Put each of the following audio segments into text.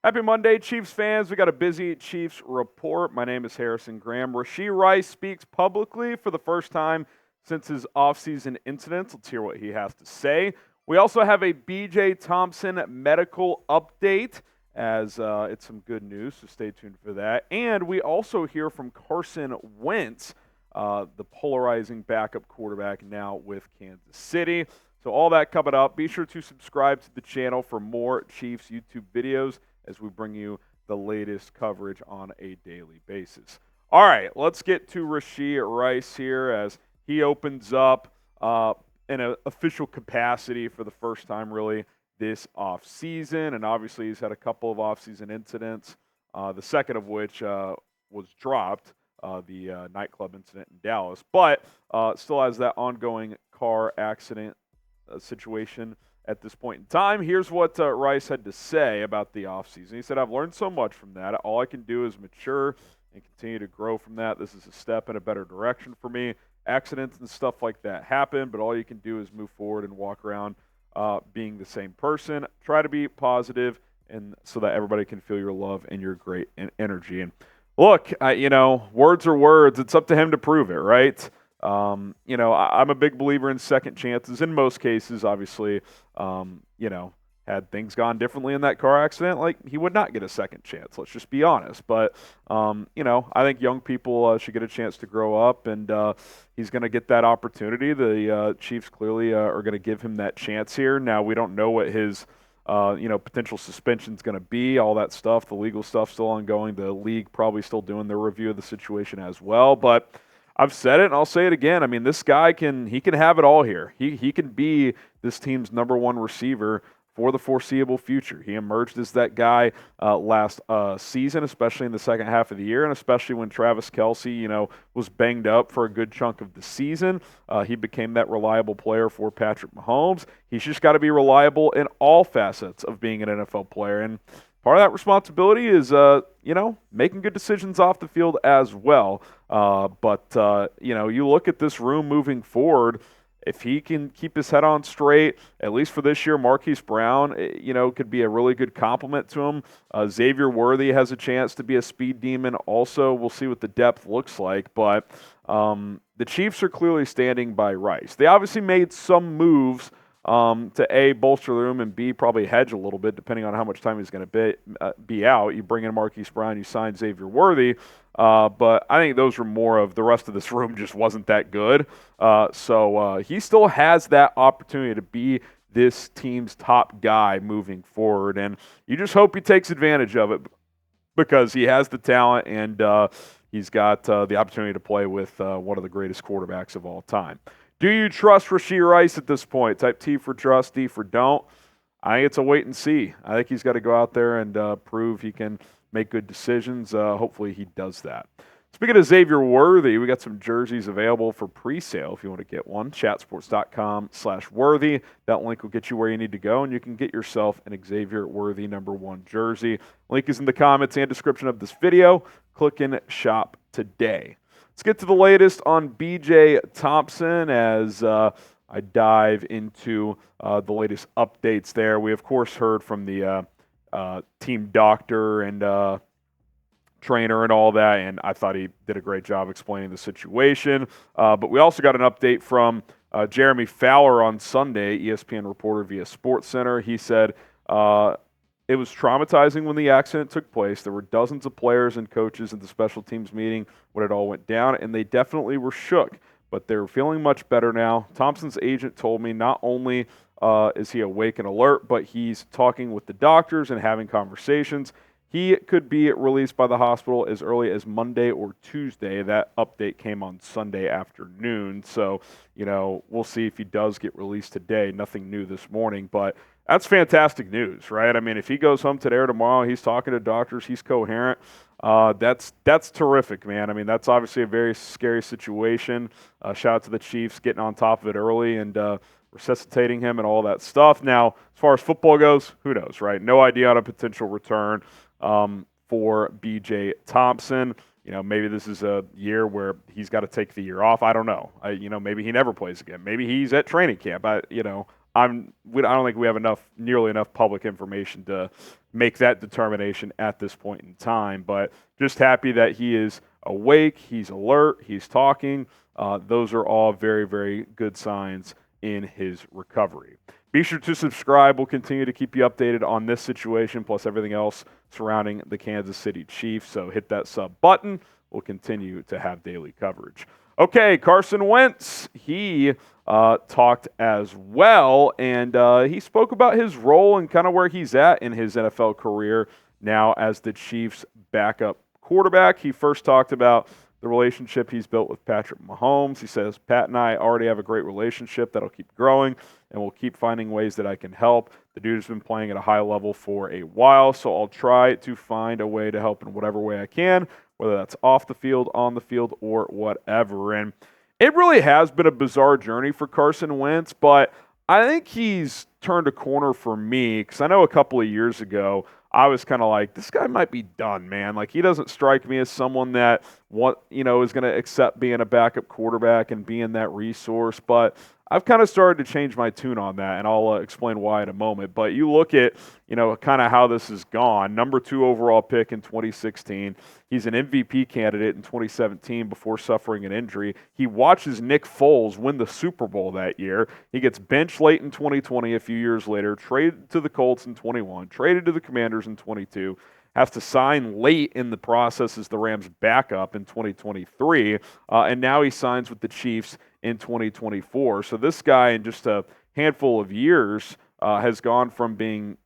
Happy Monday, Chiefs fans. We got a busy Chiefs report. My name is Harrison Graham. Rashee Rice speaks publicly for the first time since his offseason incidents. Let's hear what he has to say. We also have a B.J. Thompson medical update, as it's some good news, so stay tuned for that. And we also hear from Carson Wentz, the polarizing backup quarterback now with Kansas City. So all that coming up. Be sure to subscribe to the channel for more Chiefs YouTube videos as we bring you the latest coverage on a daily basis. All right, let's get to Rashee Rice here as he opens up in an official capacity for the first time really this offseason. And obviously he's had a couple of offseason incidents, the second of which was dropped, the nightclub incident in Dallas. But still has that ongoing car accident situation at this point in time. Here's what Rice had to say about the offseason. He said, "I've learned so much from that. All I can do is mature and continue to grow from that. This is a step in a better direction for me. Accidents and stuff like that happen, but all you can do is move forward and walk around being the same person. Try to be positive, and so that everybody can feel your love and your great energy." And look, words are words. It's up to him to prove it, right? I'm a big believer in second chances in most cases. Obviously, had things gone differently in that car accident, like he would not get a second chance. Let's just be honest. But, I think young people should get a chance to grow up, and he's going to get that opportunity. The Chiefs clearly are going to give him that chance here. Now, we don't know what his potential suspension is going to be, all that stuff. The legal stuff still ongoing. The league probably still doing their review of the situation as well. But I've said it, and I'll say it again. I mean, this guy can have it all here. He can be this team's number one receiver for the foreseeable future. He emerged as that guy last season, especially in the second half of the year, and especially when Travis Kelce, was banged up for a good chunk of the season. He became that reliable player for Patrick Mahomes. He's just got to be reliable in all facets of being an NFL player, and part of that responsibility is, making good decisions off the field as well. But you look at this room moving forward, if he can keep his head on straight, at least for this year, Marquise Brown, could be a really good compliment to him. Xavier Worthy has a chance to be a speed demon also. We'll see what the depth looks like. But the Chiefs are clearly standing by Rice. They obviously made some moves to A, bolster the room, and B, probably hedge a little bit depending on how much time he's going to be out. You bring in Marquise Brown, you sign Xavier Worthy, but I think those were more of the rest of this room just wasn't that good. So he still has that opportunity to be this team's top guy moving forward, and you just hope he takes advantage of it because he has the talent and he's got the opportunity to play with one of the greatest quarterbacks of all time. Do you trust Rashee Rice at this point? Type T for trust, D for don't. I think it's a wait and see. I think he's got to go out there and prove he can make good decisions. Hopefully he does that. Speaking of Xavier Worthy, we got some jerseys available for pre-sale if you want to get one. Chatsports.com/Worthy. That link will get you where you need to go, and you can get yourself an Xavier Worthy #1 jersey. Link is in the comments and description of this video. Click and shop today. Let's get to the latest on B.J. Thompson as I dive into the latest updates there. We, of course, heard from the team doctor and trainer and all that, and I thought he did a great job explaining the situation. But we also got an update from Jeremy Fowler on Sunday, ESPN reporter via SportsCenter. He said, it was traumatizing when the accident took place. There were dozens of players and coaches at the special teams meeting when it all went down, and they definitely were shook, but they're feeling much better now. Thompson's agent told me not only is he awake and alert, but he's talking with the doctors and having conversations. He could be released by the hospital as early as Monday or Tuesday. That update came on Sunday afternoon, so we'll see if he does get released today. Nothing new this morning, but that's fantastic news, right? I mean, if he goes home today or tomorrow, he's talking to doctors, he's coherent. That's terrific, man. I mean, that's obviously a very scary situation. Shout out to the Chiefs getting on top of it early and resuscitating him and all that stuff. Now, as far as football goes, who knows, right? No idea on a potential return for B.J. Thompson. Maybe this is a year where he's got to take the year off. I don't know. Maybe he never plays again. Maybe he's at training camp. I don't think we have nearly enough public information to make that determination at this point in time. But just happy that he is awake, he's alert, he's talking. Those are all very, very good signs in his recovery. Be sure to subscribe. We'll continue to keep you updated on this situation, plus everything else surrounding the Kansas City Chiefs. So hit that sub button. We'll continue to have daily coverage. Okay, Carson Wentz, he talked as well, and he spoke about his role and kind of where he's at in his NFL career now as the Chiefs' backup quarterback. He first talked about the relationship he's built with Patrick Mahomes. He says, Pat and I already have a great relationship that'll keep growing, and we'll keep finding ways that I can help. The dude has been playing at a high level for a while, so I'll try to find a way to help in whatever way I can, whether that's off the field, on the field, or whatever. And it really has been a bizarre journey for Carson Wentz, but I think he's turned a corner for me because I know a couple of years ago, I was kind of like, this guy might be done, man. Like, he doesn't strike me as someone that is going to accept being a backup quarterback and being that resource. But I've kind of started to change my tune on that, and I'll explain why in a moment. But you look at, kind of how this has gone. Number 2 overall pick in 2016. He's an MVP candidate in 2017 before suffering an injury. He watches Nick Foles win the Super Bowl that year. He gets benched late in 2020, a few years later, traded to the Colts in 21, traded to the Commanders in 22, has to sign late in the process as the Rams' backup in 2023, and now he signs with the Chiefs in 2024. So this guy, in just a handful of years, has gone from being,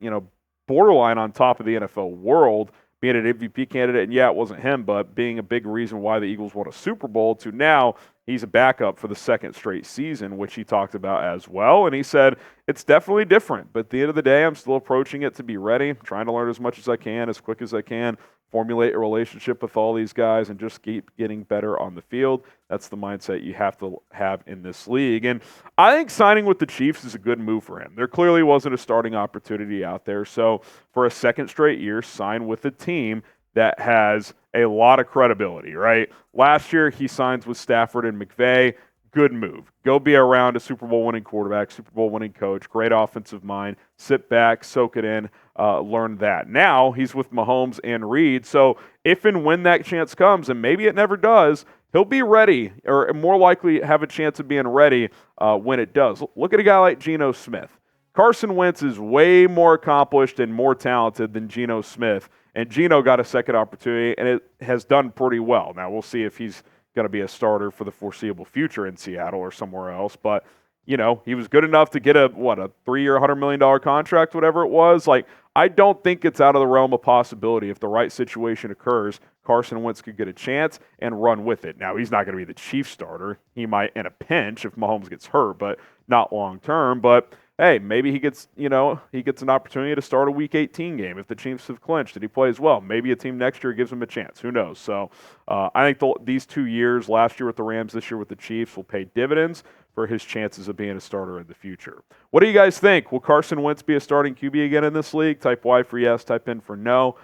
borderline on top of the NFL world, being an MVP candidate, and yeah, it wasn't him, but being a big reason why the Eagles won a Super Bowl, to now he's a backup for the second straight season, which he talked about as well. And he said, it's definitely different, but at the end of the day, I'm still approaching it to be ready, trying to learn as much as I can, as quick as I can, formulate a relationship with all these guys, and just keep getting better on the field. That's the mindset you have to have in this league. And I think signing with the Chiefs is a good move for him. There clearly wasn't a starting opportunity out there. So for a second straight year, sign with a team that has a lot of credibility, right? Last year, he signs with Stafford and McVay. Good move. Go be around a Super Bowl winning quarterback, Super Bowl winning coach, great offensive mind. Sit back, soak it in, learn that. Now he's with Mahomes and Reed. So if and when that chance comes, and maybe it never does, he'll be ready, or more likely have a chance of being ready when it does. Look at a guy like Geno Smith. Carson Wentz is way more accomplished and more talented than Geno Smith. And Geno got a second opportunity, and it has done pretty well. Now, we'll see if he's going to be a starter for the foreseeable future in Seattle or somewhere else. But, he was good enough to get a 3-year, $100 million contract, whatever it was. Like, I don't think it's out of the realm of possibility. If the right situation occurs, Carson Wentz could get a chance and run with it. Now, he's not going to be the Chiefs starter. He might in a pinch if Mahomes gets hurt, but not long term. But hey, maybe he gets an opportunity to start a Week 18 game if the Chiefs have clinched and he plays well. Maybe a team next year gives him a chance. Who knows? So I think these 2 years, last year with the Rams, this year with the Chiefs, will pay dividends for his chances of being a starter in the future. What do you guys think? Will Carson Wentz be a starting QB again in this league? Type Y for yes, type N for no.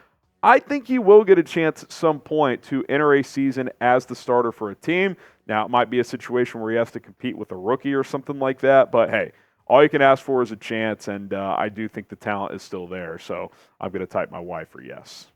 I think he will get a chance at some point to enter a season as the starter for a team. Now, it might be a situation where he has to compete with a rookie or something like that, but hey, all you can ask for is a chance, and I do think the talent is still there, so I'm going to type my Y for yes.